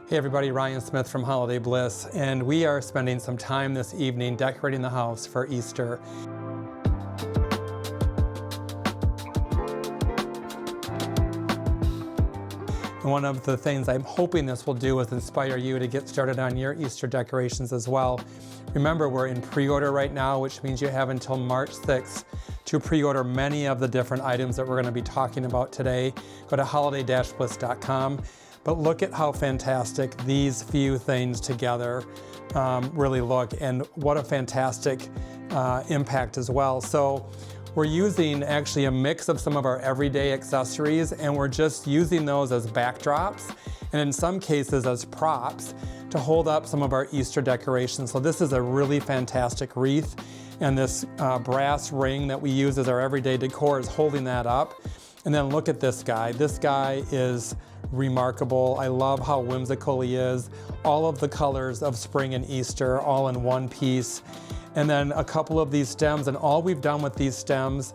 Hey everybody, Ryan Smith from Holiday Bliss, and we are spending some time this evening decorating the house for Easter. And one of the things I'm hoping this will do is inspire you to get started on your Easter decorations as well. Remember, we're in pre-order right now, which means you have until March 6th to pre-order many of the different items that we're going to be talking about today. Go to holiday-bliss.com. But look at how fantastic these few things together really look, and what a fantastic impact as well. So we're using actually a mix of some of our everyday accessories, and we're just using those as backdrops, and in some cases as props to hold up some of our Easter decorations. So this is a really fantastic wreath, and this brass ring that we use as our everyday decor is holding that up. And then look at this guy. This guy is remarkable. I love how whimsical he is. All of the colors of spring and Easter all in one piece. And then a couple of these stems, and all we've done with these stems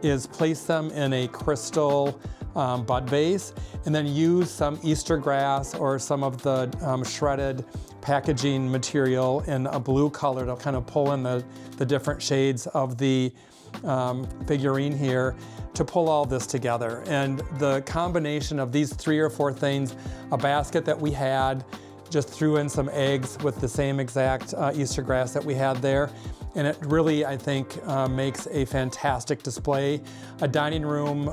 is place them in a crystal bud vase, and then use some Easter grass or some of the shredded packaging material in a blue color to kind of pull in the different shades of the figurine here to pull all this together. And the combination of these 3 or 4 things, a basket that we had, just threw in some eggs with the same exact Easter grass that we had there. And it really, I think, makes a fantastic display, a dining room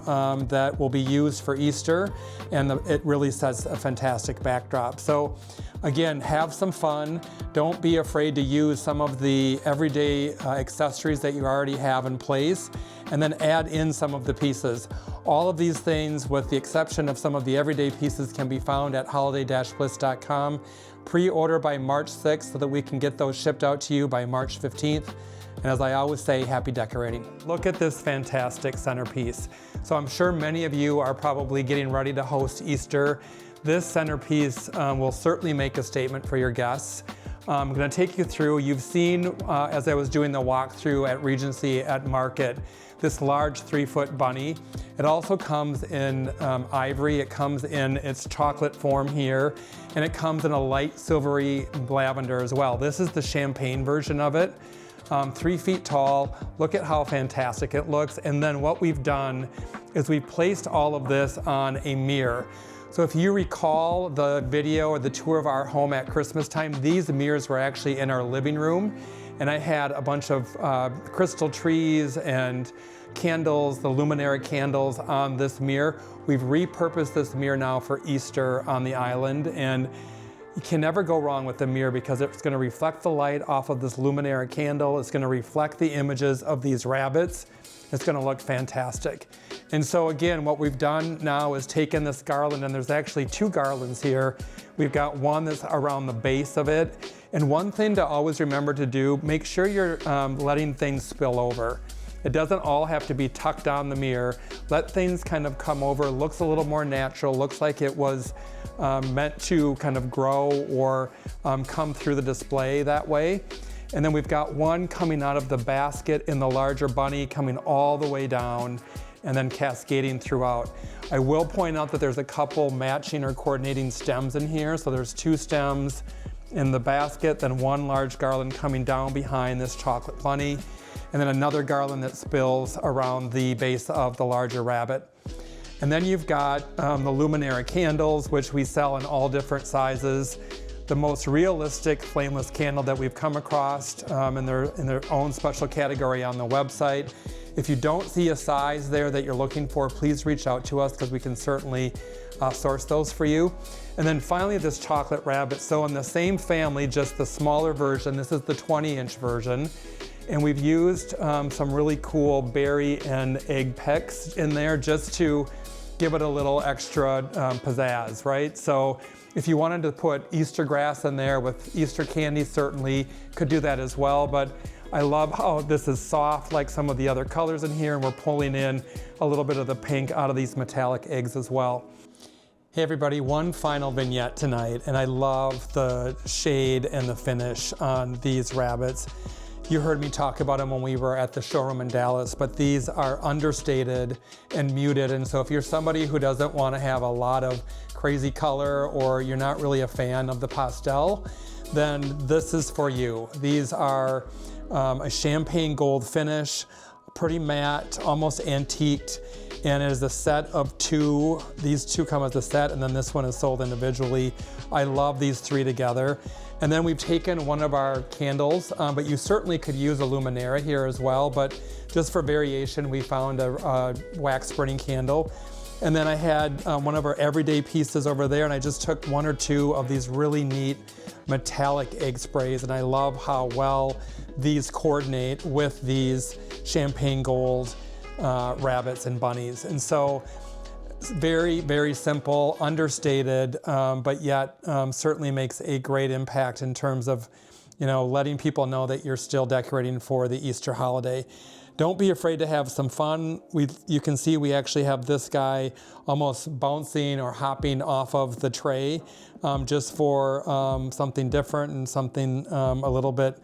that will be used for Easter, and it really sets a fantastic backdrop. So again, have some fun. Don't be afraid to use some of the everyday accessories that you already have in place, and then add in some of the pieces. All of these things, with the exception of some of the everyday pieces, can be found at holiday-bliss.com. Pre-order by March 6th so that we can get those shipped out to you by March 15th. And as I always say, happy decorating. Look at this fantastic centerpiece. So I'm sure many of you are probably getting ready to host Easter. This centerpiece will certainly make a statement for your guests. I'm going to take you through. You've seen, as I was doing the walkthrough at Regency at Market, this large 3-foot bunny. It also comes in ivory. It comes in its chocolate form here, and it comes in a light silvery lavender as well. This is the champagne version of it. 3 feet tall. Look at how fantastic it looks. And then what we've done is we've placed all of this on a mirror. So if you recall the video or the tour of our home at Christmas time, these mirrors were actually in our living room. And I had a bunch of crystal trees and candles, the luminary candles on this mirror. We've repurposed this mirror now for Easter on the island, and you can never go wrong with the mirror because it's going to reflect the light off of this luminary candle. It's going to reflect the images of these rabbits. It's going to look fantastic. And so again, what we've done now is taken this garland, and there's actually 2 garlands here. We've got one that's around the base of it. And one thing to always remember to do, make sure you're letting things spill over. It doesn't all have to be tucked on the mirror. Let things kind of come over. It looks a little more natural. Looks like it was meant to kind of grow or come through the display that way. And then we've got one coming out of the basket in the larger bunny, coming all the way down and then cascading throughout. I will point out that there's a couple matching or coordinating stems in here. So there's 2 stems in the basket, then 1 large garland coming down behind this chocolate bunny, and then another garland that spills around the base of the larger rabbit. And then you've got the luminary candles, which we sell in all different sizes. The most realistic flameless candle that we've come across in their own special category on the website. If you don't see a size there that you're looking for, please reach out to us because we can certainly source those for you. And then finally, this chocolate rabbit. So in the same family, just the smaller version. This is the 20-inch version. And we've used some really cool berry and egg pecks in there just to give it a little extra pizzazz, right? So if you wanted to put Easter grass in there with Easter candy, certainly could do that as well. But I love how this is soft like some of the other colors in here, and we're pulling in a little bit of the pink out of these metallic eggs as well. Hey everybody, one final vignette tonight, and I love the shade and the finish on these rabbits. You heard me talk about them when we were at the showroom in Dallas, but these are understated and muted. And so if you're somebody who doesn't want to have a lot of crazy color or you're not really a fan of the pastel, then this is for you. These are a champagne gold finish, pretty matte, almost antiqued, and it is a set of two. These two come as a set, and then this one is sold individually. I love these three together. And then we've taken one of our candles, but you certainly could use a luminaire here as well, but just for variation, we found a wax burning candle. And then I had one of our everyday pieces over there, and I just took one or two of these really neat metallic egg sprays, and I love how well these coordinate with these champagne gold rabbits and bunnies. And so very, very simple, understated, but yet certainly makes a great impact in terms of, letting people know that you're still decorating for the Easter holiday. Don't be afraid to have some fun. You can see we actually have this guy almost bouncing or hopping off of the tray just for something different and something a little bit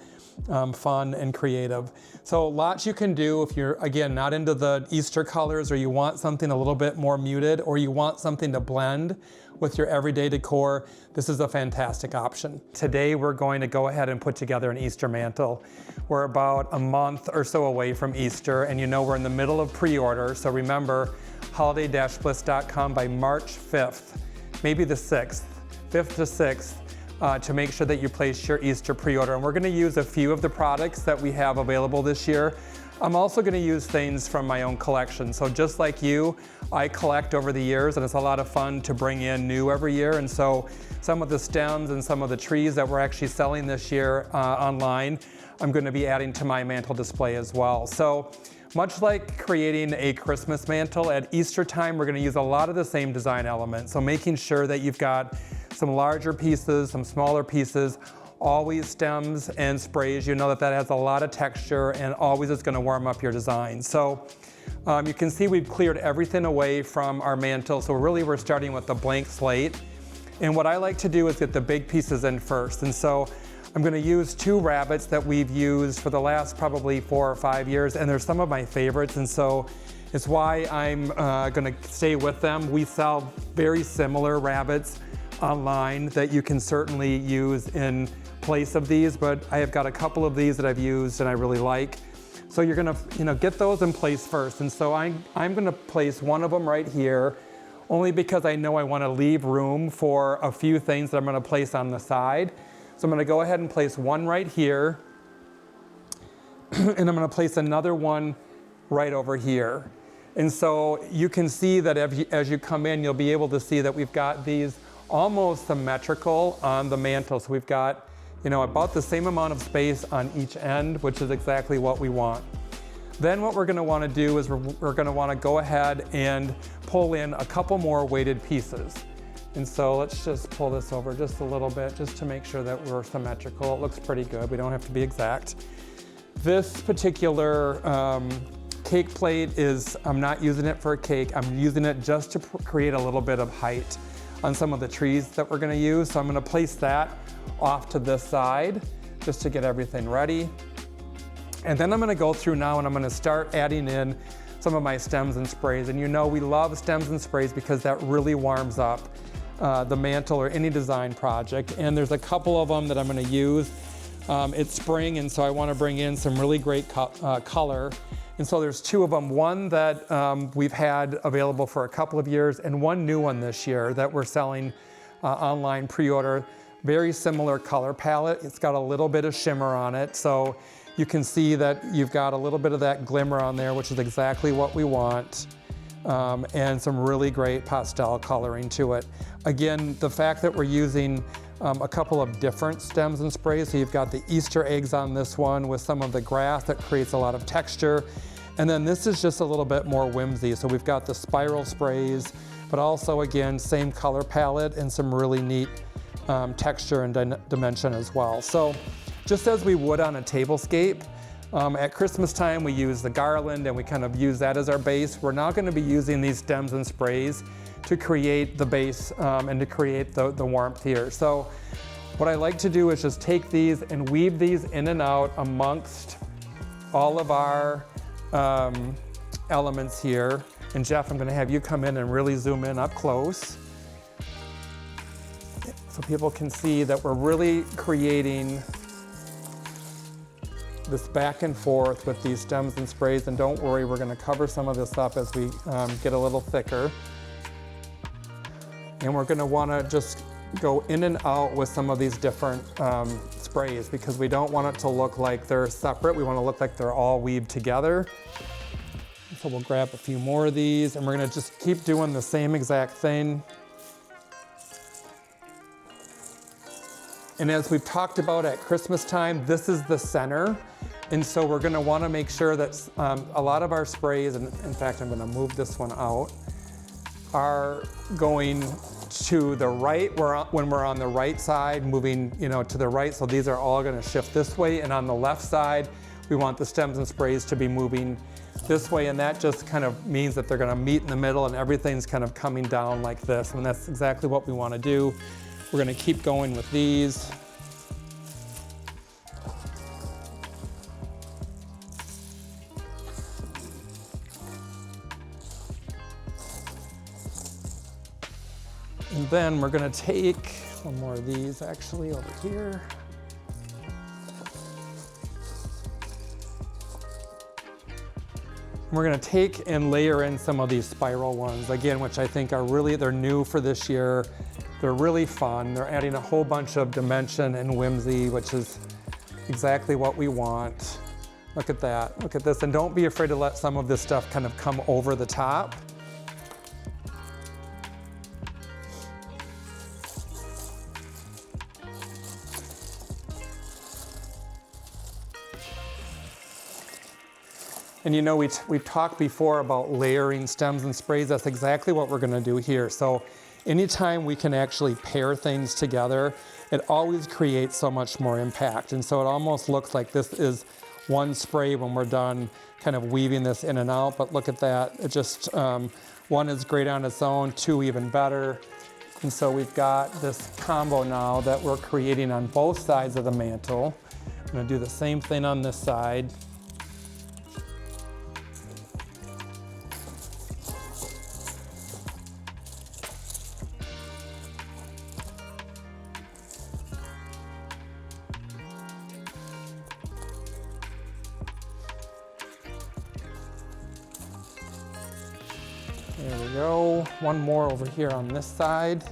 fun and creative. So lots you can do if you're, again, not into the Easter colors, or you want something a little bit more muted, or you want something to blend with your everyday decor. This is a fantastic option. Today we're going to go ahead and put together an Easter mantle. We're about a month or so away from Easter, and we're in the middle of pre-order, so remember, holiday-bliss.com by March 5th, maybe the 6th, 5th to 6th, to make sure that you place your Easter pre-order. And we're gonna use a few of the products that we have available this year. I'm also gonna use things from my own collection. So just like you, I collect over the years, and it's a lot of fun to bring in new every year. And so some of the stems and some of the trees that we're actually selling this year online, I'm gonna be adding to my mantle display as well. So much like creating a Christmas mantle, at Easter time, we're gonna use a lot of the same design elements. So making sure that you've got some larger pieces, some smaller pieces, always stems and sprays. You know that has a lot of texture and always is gonna warm up your design. So you can see we've cleared everything away from our mantle. So really we're starting with a blank slate. And what I like to do is get the big pieces in first. And so I'm gonna use two rabbits that we've used for the last probably 4 or 5 years, and they're some of my favorites. And so it's why I'm gonna stay with them. We sell very similar rabbits online that you can certainly use in place of these, but I have got a couple of these that I've used and I really like. So you're gonna get those in place first. And so I'm gonna place one of them right here, only because I know I wanna leave room for a few things that I'm gonna place on the side. So I'm gonna go ahead and place one right here, and I'm gonna place another one right over here. And so you can see that as you come in, you'll be able to see that we've got these almost symmetrical on the mantle. So we've got, about the same amount of space on each end, which is exactly what we want. Then what we're gonna wanna do is we're gonna wanna go ahead and pull in a couple more weighted pieces. And so let's just pull this over just a little bit just to make sure that we're symmetrical. It looks pretty good, we don't have to be exact. This particular cake plate I'm not using it for a cake, I'm using it just to create a little bit of height on some of the trees that we're gonna use. So I'm gonna place that off to this side just to get everything ready. And then I'm gonna go through now and I'm gonna start adding in some of my stems and sprays. And we love stems and sprays because that really warms up the mantle or any design project. And there's a couple of them that I'm gonna use. It's spring, and so I wanna bring in some really great color. And so there's two of them, one that we've had available for a couple of years and one new one this year that we're selling online pre-order. Very similar color palette. It's got a little bit of shimmer on it. So you can see that you've got a little bit of that glimmer on there, which is exactly what we want. And some really great pastel coloring to it. Again, the fact that we're using a couple of different stems and sprays. So you've got the Easter eggs on this one with some of the grass that creates a lot of texture. And then this is just a little bit more whimsy. So we've got the spiral sprays, but also again, same color palette and some really neat texture and dimension as well. So just as we would on a tablescape, at Christmas time we use the garland and we kind of use that as our base. We're now going to be using these stems and sprays to create the base and to create the warmth here. So what I like to do is just take these and weave these in and out amongst all of our elements here. And Jeff, I'm going to have you come in and really zoom in up close. so people can see that we're really creating this back and forth with these stems and sprays. And don't worry, we're going to cover some of this up as we get a little thicker. And we're going to want to just go in and out with some of these different sprays, because we don't want it to look like they're separate. We want to look like they're all weaved together. So we'll grab a few more of these, and we're going to just keep doing the same exact thing. And as we've talked about at Christmas time, this is the center. And so we're going to want to make sure that a lot of our sprays, and in fact, I'm going to move this one out, are going to the right when we're on the right side, moving, to the right. So these are all going to shift this way. And on the left side, we want the stems and sprays to be moving this way. And that just kind of means that they're going to meet in the middle and everything's kind of coming down like this. And that's exactly what we want to do. We're going to keep going with these. And then we're going to take one more of these actually over here. We're going to take and layer in some of these spiral ones, again, which I think are they're new for this year. They're really fun. They're adding a whole bunch of dimension and whimsy, which is exactly what we want. Look at that. Look at this. And don't be afraid to let some of this stuff kind of come over the top. And we've talked before about layering stems and sprays. That's exactly what we're going to do here. So anytime we can actually pair things together, it always creates so much more impact. And so it almost looks like this is one spray when we're done kind of weaving this in and out. But look at that. It just, one is great on its own, two even better. And so we've got this combo now that we're creating on both sides of the mantle. I'm going to do the same thing on this side. There we go, one more over here on this side.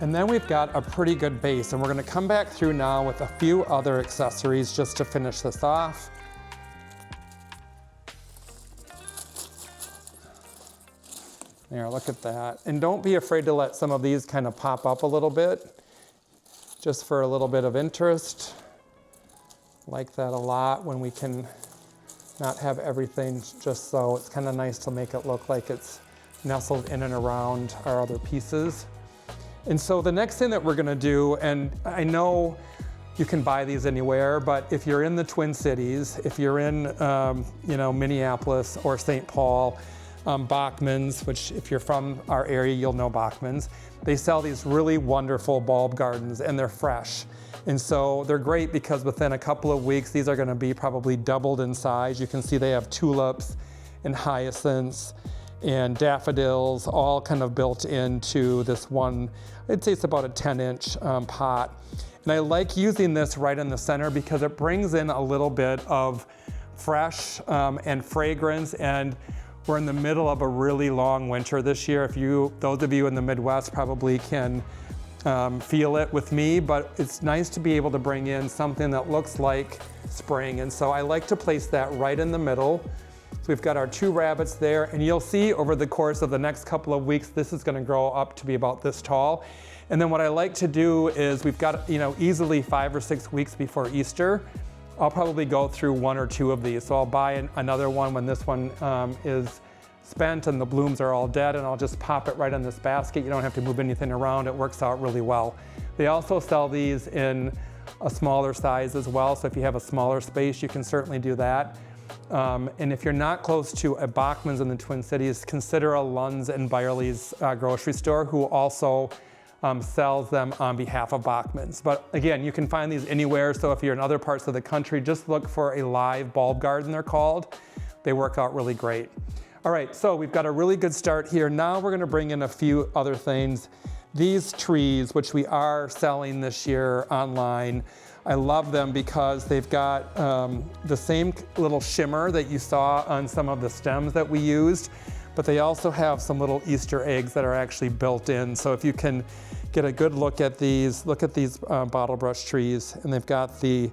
And then we've got a pretty good base, and we're gonna come back through now with a few other accessories just to finish this off. There, look at that. And don't be afraid to let some of these kind of pop up a little bit, just for a little bit of interest. Like that a lot when we can not have everything just so. It's kind of nice to make it look like it's nestled in and around our other pieces. And so the next thing that we're gonna do, and I know you can buy these anywhere, but if you're in the Twin Cities, if you're in Minneapolis or St. Paul, Bachman's, which if you're from our area, you'll know Bachman's. They sell these really wonderful bulb gardens, and they're fresh. And so they're great because within a couple of weeks, these are gonna be probably doubled in size. You can see they have tulips and hyacinths and daffodils all kind of built into this one. I'd say it's about a 10-inch pot. And I like using this right in the center because it brings in a little bit of fresh and fragrance. And we're in the middle of a really long winter this year. Those of you in the Midwest probably can feel it with me, but it's nice to be able to bring in something that looks like spring. And so I like to place that right in the middle. So we've got our two rabbits there, and you'll see over the course of the next couple of weeks, this is gonna grow up to be about this tall. And then what I like to do is we've got, easily 5 or 6 weeks before Easter, I'll probably go through 1 or 2 of these. So I'll buy another one when this one is spent and the blooms are all dead, and I'll just pop it right in this basket. You don't have to move anything around. It works out really well. They also sell these in a smaller size as well. So if you have a smaller space, you can certainly do that. And if you're not close to a Bachman's in the Twin Cities, consider a Lund's and Byerly's grocery store, who also sells them on behalf of Bachman's. But again, you can find these anywhere. So if you're in other parts of the country, just look for a live bulb garden, they're called. They work out really great. All right, so we've got a really good start here. Now we're gonna bring in a few other things these trees, which we are selling this year online, I love them because they've got the same little shimmer that you saw on some of the stems that we used, but they also have some little Easter eggs that are actually built in. So if you can get a good look at these bottle brush trees, and they've got the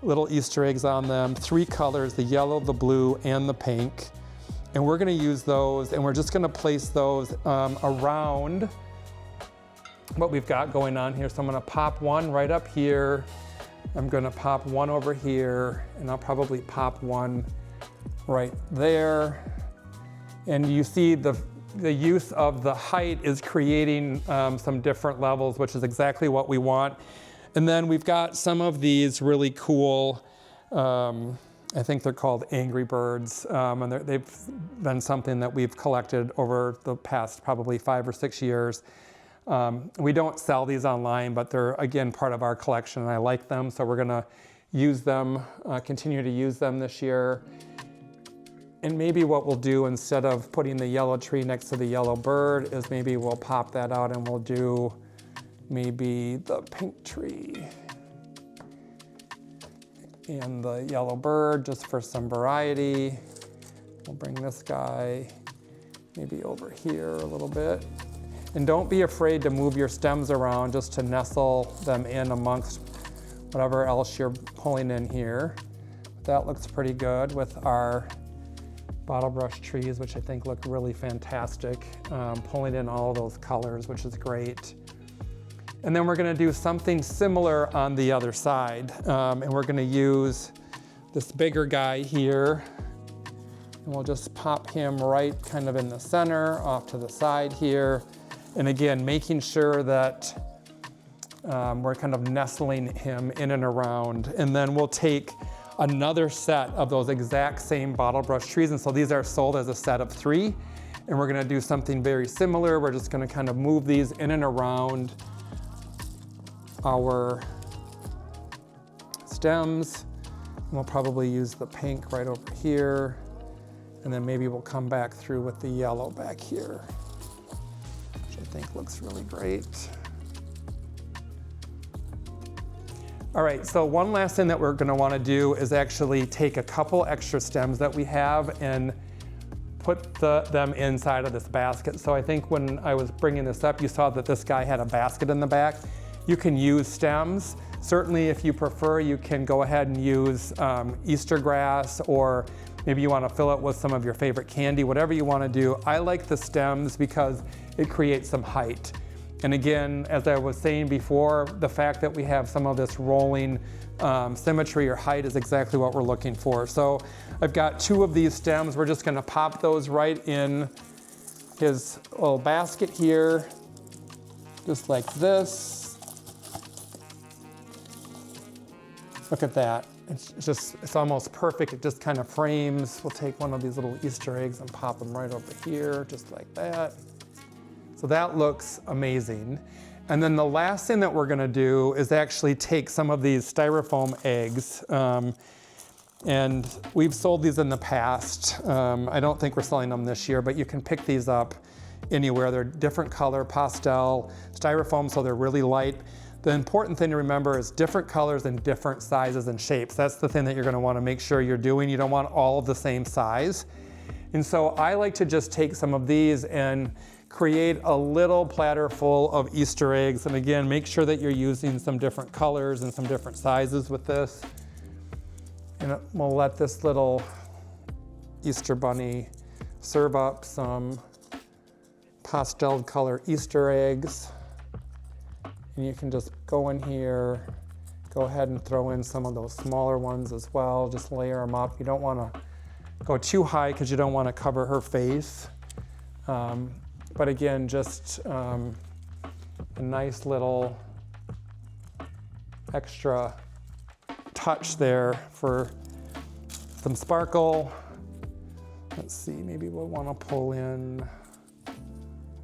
little Easter eggs on them, 3 colors, the yellow, the blue, and the pink. And we're gonna use those, and we're just gonna place those around what we've got going on here. So I'm gonna pop one right up here. I'm gonna pop one over here, and I'll probably pop one right there. And you see the use of the height is creating some different levels, which is exactly what we want. And then we've got some of these really cool, I think they're called Angry Birds, and they've been something that we've collected over the past probably 5 or 6 years. We don't sell these online, but they're, again, part of our collection, and I like them, so we're gonna use them, continue to use them this year. And maybe what we'll do, instead of putting the yellow tree next to the yellow bird, is maybe we'll pop that out and we'll do maybe the pink tree and the yellow bird, just for some variety. We'll bring this guy maybe over here a little bit. And don't be afraid to move your stems around just to nestle them in amongst whatever else you're pulling in here. That looks pretty good with our bottle brush trees, which I think look really fantastic. Pulling in all those colors, which is great. And then we're gonna do something similar on the other side. And we're gonna use this bigger guy here. And we'll just pop him right kind of in the center, off to the side here. And again, making sure that we're kind of nestling him in and around. And then we'll take another set of those exact same bottle brush trees. And so these are sold as a set of 3. And we're gonna do something very similar. We're just gonna kind of move these in and around our stems. And we'll probably use the pink right over here. And then maybe we'll come back through with the yellow back here, which I think looks really great. All right, so one last thing that we're gonna wanna do is actually take a couple extra stems that we have and put them inside of this basket. So I think when I was bringing this up, you saw that this guy had a basket in the back. You can use stems. Certainly, if you prefer, you can go ahead and use Easter grass, or maybe you want to fill it with some of your favorite candy, whatever you want to do. I like the stems because it creates some height. And again, as I was saying before, the fact that we have some of this rolling symmetry or height is exactly what we're looking for. So I've got 2 of these stems. We're just going to pop those right in his little basket here, just like this. Look at that. It's almost perfect. It just kind of frames. We'll take one of these little Easter eggs and pop them right over here, just like that. So that looks amazing. And then the last thing that we're gonna do is actually take some of these styrofoam eggs. And we've sold these in the past. I don't think we're selling them this year, but you can pick these up anywhere. They're different color, pastel, styrofoam, so they're really light. The important thing to remember is different colors and different sizes and shapes. That's the thing that you're gonna wanna make sure you're doing. You don't want all of the same size. And so I like to just take some of these and create a little platter full of Easter eggs. And again, make sure that you're using some different colors and some different sizes with this. And we'll let this little Easter bunny serve up some pastel color Easter eggs. And you can just go in here, go ahead and throw in some of those smaller ones as well. Just layer them up. You don't want to go too high because you don't want to cover her face. But again, just a nice little extra touch there for some sparkle. Let's see, maybe we'll want to pull in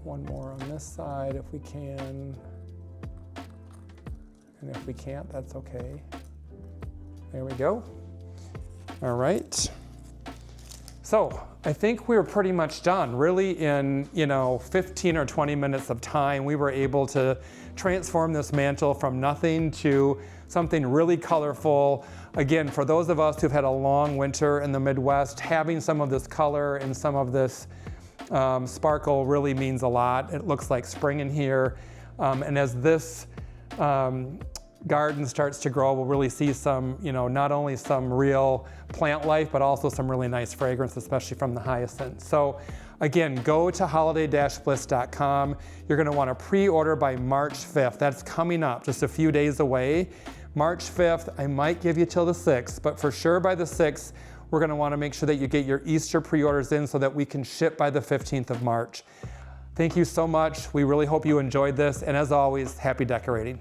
one more on this side if we can. And if we can't, that's okay. There we go. All right. So I think we were pretty much done. Really in, 15 or 20 minutes of time, we were able to transform this mantle from nothing to something really colorful. Again, for those of us who've had a long winter in the Midwest, having some of this color and some of this sparkle really means a lot. It looks like spring in here. And as this garden starts to grow, we'll really see some, not only some real plant life, but also some really nice fragrance, especially from the hyacinth. So again, go to holiday-bliss.com. You're gonna wanna pre-order by March 5th. That's coming up, just a few days away. March 5th, I might give you till the 6th, but for sure by the 6th, we're gonna wanna make sure that you get your Easter pre-orders in so that we can ship by the 15th of March. Thank you so much. We really hope you enjoyed this. And as always, happy decorating.